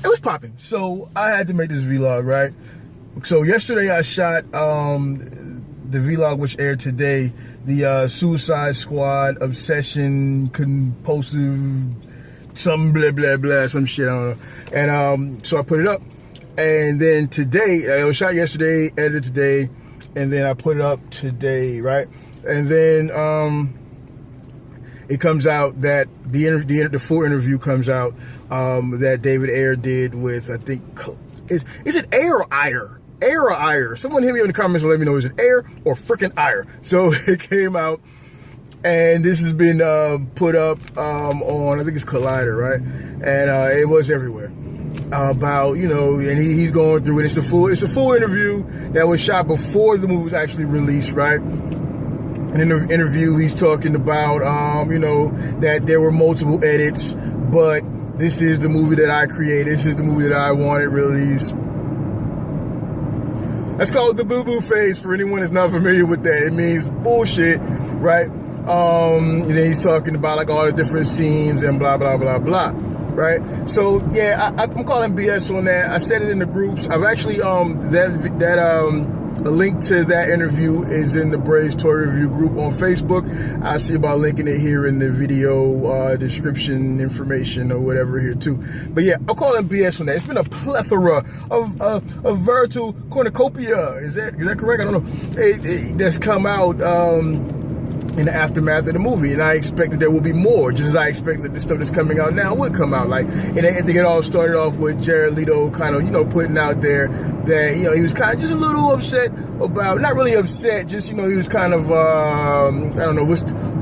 it was popping. So I had to make this vlog, right? So yesterday I shot the vlog which aired today, the Suicide Squad Obsession Compulsive some blah blah blah some shit, I don't know. And so I put it up, and then today it was shot yesterday, edited today, and then I put it up today, right? And then it comes out that the full interview comes out that David Ayer did with, I think, is it Ayer or Ayer? Ayer or Ayer? Someone hit me in the comments and let me know, is it Ayer or frickin' Ayer? So it came out, and this has been put up on, I think it's Collider, right? And it was everywhere. About, you know, and he's going through, and it's a full interview that was shot before the movie was actually released, right? And in the interview, he's talking about, you know, that there were multiple edits, but this is the movie that I created. This is the movie that I wanted released. That's called the boo-boo phase for anyone that's not familiar with that. It means bullshit, right? And then he's talking about like all the different scenes and blah, blah, blah, blah, right? So, yeah, I'm calling BS on that. I said it in the groups. I've actually, a link to that interview is in the Braves Toy Review group on Facebook. I'll see about linking it here in the video description information or whatever here too. But yeah, I'll call it BS on that. It's been a plethora of veritable cornucopia. Is that correct? I don't know. That's come out in the aftermath of the movie, and I expected there will be more, just as I expected that the stuff that's coming out now would come out. Like, and I think it all started off with Jared Leto kind of, you know, putting out there that, you know, he was kind of just a little upset about, not really upset, just, you know, he was kind of, I don't know, what's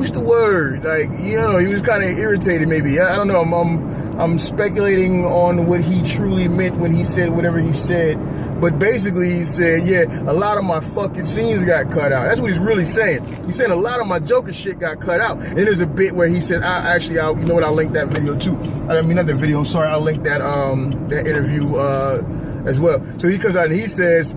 the word? Like, you know, he was kind of irritated maybe. I don't know, I'm speculating on what he truly meant when he said whatever he said. But basically he said, yeah, a lot of my fucking scenes got cut out. That's what he's really saying. He's saying a lot of my Joker shit got cut out. And there's a bit where he said, you know what, I'll link that video too. I mean, not the video, I'm sorry, I'll link that that interview as well. So he comes out and he says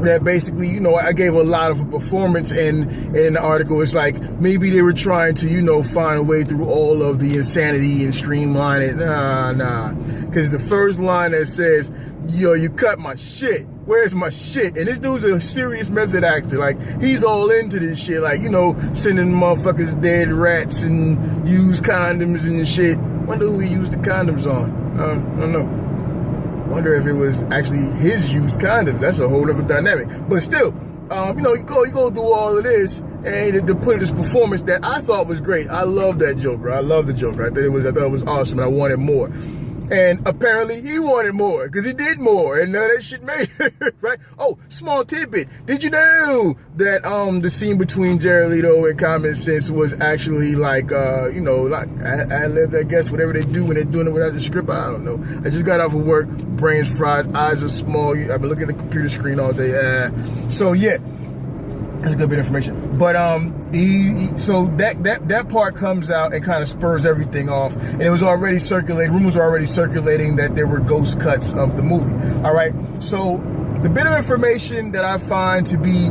that basically, you know, I gave a lot of a performance in the article. It's like maybe they were trying to, you know, find a way through all of the insanity and streamline it. Nah. Because the first line that says, yo, you cut my shit. Where's my shit? And this dude's a serious method actor. Like, he's all into this shit. Like, you know, sending motherfuckers dead rats and used condoms and shit. Wonder who he used the condoms on. I don't know. Wonder if it was actually his used condoms. That's a whole other dynamic. But still, you know, you go through all of this and to put this performance that I thought was great. I love that Joker. I love the Joker. I thought it was awesome, and I wanted more. And apparently he wanted more, because he did more, and none of that shit made it, right? Oh, small tidbit. Did you know that the scene between Jared Leto and Common Sense was actually like, you know, like ad-libbed, I guess, whatever they do when they're doing it without the script? I don't know. I just got off of work, brain's fried, eyes are small. I've been looking at the computer screen all day. So yeah, that's a good bit of information. But so that part comes out and kind of spurs everything off, and it was already circulating. Rumors were already circulating that there were ghost cuts of the movie. All right, so the bit of information that I find to be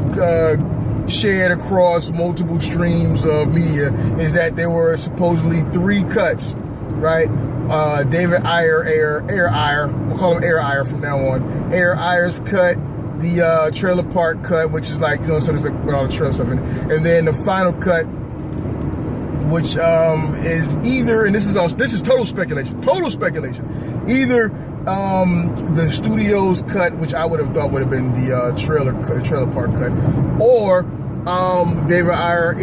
shared across multiple streams of media is that there were supposedly 3 cuts, right? David Ayer, we'll call him Ayer Ayer from now on. Ayer Ayer's cut, the trailer park cut, which is like, you know, so there's like with all the trailer stuff in it. And then the final cut, which is either, and this is total speculation, either the studio's cut, which I would have thought would have been the trailer park cut, or David Ayer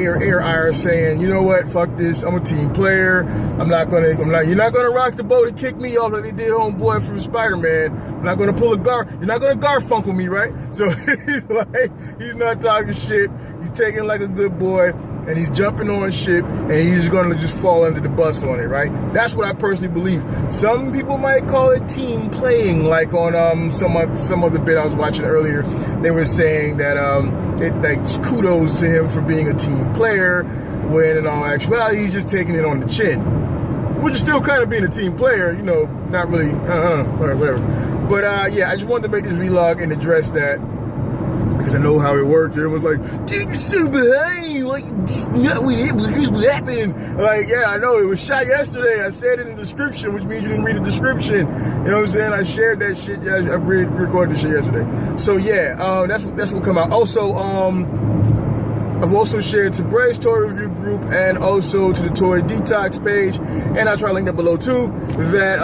Ayer saying, you know what, fuck this, I'm a team player. You're not gonna rock the boat and kick me off like they did homeboy from Spider-Man. I'm not gonna you're not gonna Garfunkel me, right? So he's like, he's not talking shit. He's taking like a good boy, and he's jumping on shit, and he's gonna just fall under the bus on it, right? That's what I personally believe. Some people might call it team playing, like on some other bit I was watching earlier. They were saying that like kudos to him for being a team player, when in all actuality he's just taking it on the chin, which is still kind of being a team player, you know, not really, whatever. But yeah, I just wanted to make this vlog and address that, because I know how it works. Everyone's like, dude, you're so behind. Like, here's what happened. Like, yeah, I know. It was shot yesterday. I said it in the description, which means you didn't read the description. You know what I'm saying? I shared that shit. Yeah, I recorded this shit yesterday. So, yeah, that's what come out. Also, I've also shared to Brave's Toy Review Group and also to the Toy Detox page, and I'll try to link that below too, that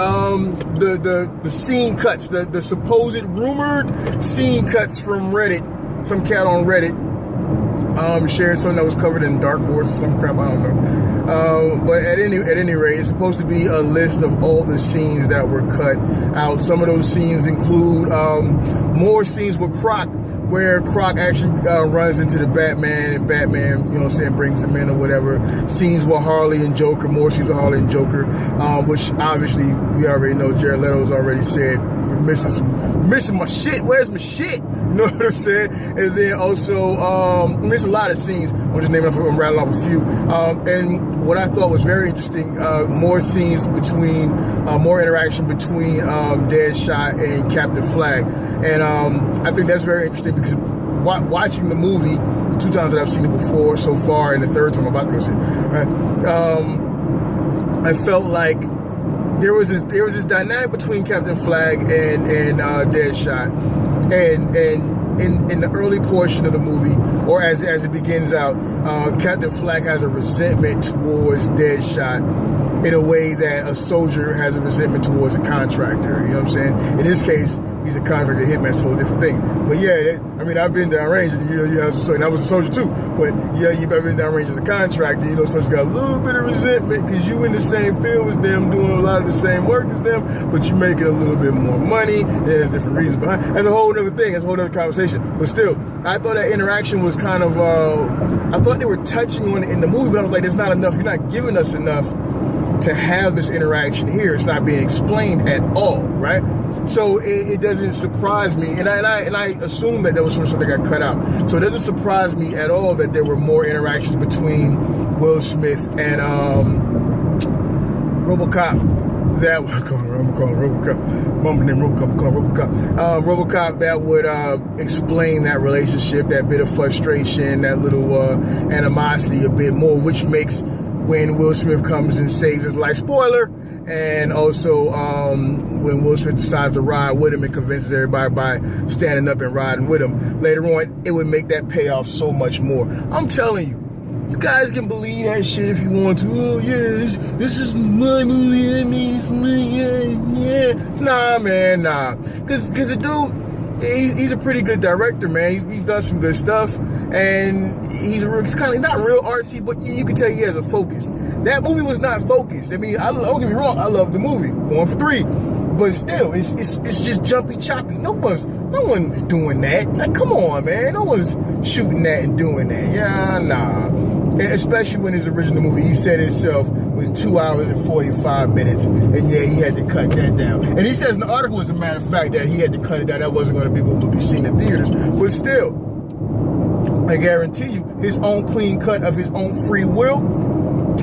the scene cuts, the supposed rumored scene cuts from Reddit, some cat on Reddit shared something that was covered in Dark Horse or some crap, I don't know. But at any rate, it's supposed to be a list of all the scenes that were cut out. Some of those scenes include more scenes with Croc, where Croc actually runs into the Batman, and Batman, you know what I'm saying, brings him in or whatever. Scenes with Harley and Joker, more scenes with Harley and Joker, which obviously we already know Jared Leto's already said, we're missing my shit, where's my shit? You know what I'm saying? And then also, miss a lot of scenes. I'm just naming off, I'm rattling off a few. And what I thought was very interesting, more scenes between, more interaction between Deadshot and Captain Flag. And I think that's very interesting because watching the movie, 2 times that I've seen it before so far, and the 3rd time I'm about to go see it, right? I felt like there was this dynamic between Captain Flag and Deadshot, and in the early portion of the movie, or as it begins out, Captain Flag has a resentment towards Deadshot in a way that a soldier has a resentment towards a contractor. You know what I'm saying? In this case, he's a contractor, hitman's a totally different thing. But yeah, I mean, I've been downrange, and you have some, and I was a soldier too. But yeah, you've been downrange as a contractor. You know, soldiers got a little bit of resentment because you in the same field as them, doing a lot of the same work as them, but you're making a little bit more money. And there's different reasons behind. That's a whole other thing. That's a whole other conversation. But still, I thought that interaction was kind of. I thought they were touching on it in the movie, but I was like, there's not enough. You're not giving us enough to have this interaction here. It's not being explained at all, right? So it doesn't surprise me, and I assume that there was something that got cut out. So it doesn't surprise me at all that there were more interactions between Will Smith and RoboCop. That I'm calling RoboCop. Mama named RoboCop. I'm calling RoboCop. RoboCop that would explain that relationship, that bit of frustration, that little animosity a bit more, which makes when Will Smith comes and saves his life. Spoiler. And also when Will Smith decides to ride with him and convinces everybody by standing up and riding with him. Later on, it would make that payoff so much more. I'm telling you, you guys can believe that shit if you want to. Oh yeah, this is my movie, I mean, it's my, yeah. Nah, man, nah. Cause the dude, he's a pretty good director, man. He's done some good stuff, and he's kind of not real artsy, but you can tell he has a focus. That movie was not focused. I mean, don't get me wrong, I love the movie, 1 for 3, but still, it's just jumpy, choppy. No one's doing that. Like, come on, man, no one's shooting that and doing that. Yeah, nah. Especially when his original movie, he said himself, was 2 hours and 45 minutes, and yeah, he had to cut that down. And he says in the article, as a matter of fact, that he had to cut it down. That wasn't going to be what would be seen in theaters, but still, I guarantee you, his own clean cut of his own free will,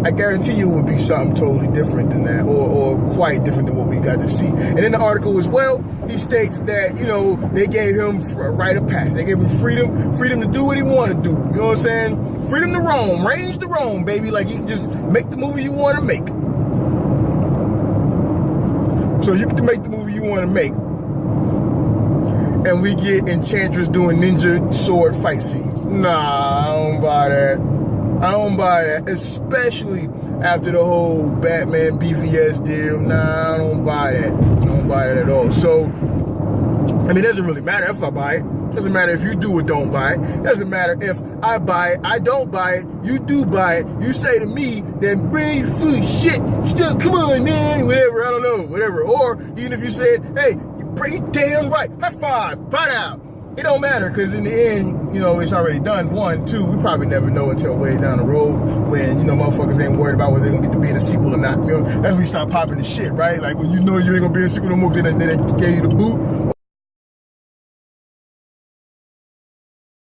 I guarantee you it would be something totally different than that, or quite different than what we got to see. And in the article as well, he states that, you know, they gave him a rite of passage. They gave him freedom to do what he wanted to do. You know what I'm saying? Freedom to roam, range to roam, baby. Like, you can just make the movie you want to make. So you can make the movie you want to make. And we get Enchantress doing ninja sword fight scenes. Nah, I don't buy that. I don't buy that, especially after the whole Batman BVS deal. Nah, I don't buy that. I don't buy it at all. So, I mean, it doesn't really matter if I buy it. It doesn't matter if you do or don't buy it. It doesn't matter if I buy it, I don't buy it, you do buy it. You say to me, then bring your food, shit, still, come on, man, whatever, I don't know, whatever. Or even if you said, hey, you damn right, high five, buy out. It don't matter, because in the end, you know, it's already done. 1, 2, we probably never know until way down the road when, you know, motherfuckers ain't worried about whether they're going to get to be in a sequel or not. You know, that's when you start popping the shit, right? Like when you know you ain't going to be in a sequel no more because they gave you the boot.